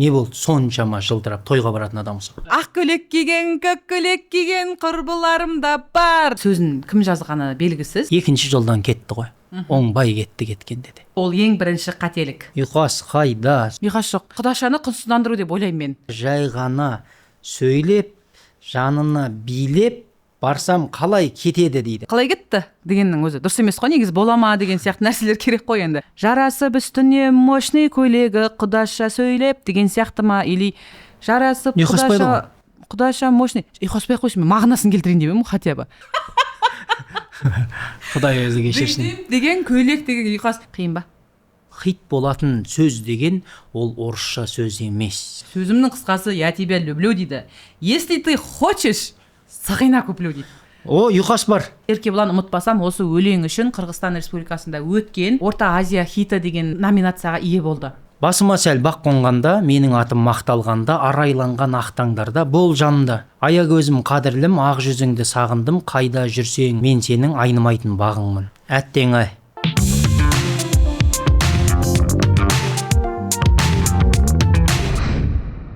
Не болды? Соншама жылдырап тойға баратын адамсың. Ақ көйлек киген, көк көйлек киген құрбыларым да бар. Сөзін кім жазғаны белгісіз. Екінші жолдан кетті ғой. Оңбай кеткен деді. Ол ең бірінші қателік. Ұйқас қайда? Ұйқас жоқ. Құдашаны құнсыздандыру деп ойлаймын мен. Жай ғана сөйлеп, жанына билеп, барсам қалай кетеді дейді. Қалай кетті дегеннің өзі дұрыс емес қой, негізі болама деген сияқты нәрселер керек қой енді. Жарасып үстіне мощный көйлегі, құдаша сөйлеп деген сияқты ма, или жарасып құдаша мощный. Ұйқаспай ақ қойсын, мағынасын келтірейін деп едім хотя бы. Құдай өзі кешірсін. Деген көйлек деген ұйқас қиын ба? Хит болатын сөз деген ол орысша сөз емес. Сөзімнің қысқасы я тебя люблю дейді. Если ты хочешь, сақина куплю дейді. О, ұйқас бар. Еркебұлан ұмытпасам, осы өлең үшін Қырғызстан Республикасында өткен Орта Азия хиті деген номинацияға ие болды. Басыма сәл бақ қонғанда, менің атым мақталғанда, арайланған ақтаңдарда, бол жанымда. Аягөзім қадірлім, ақ жүзіңді сағындым, қайда жүрсең, мен сенің айнымайтын бағыңмын. Әттең ай,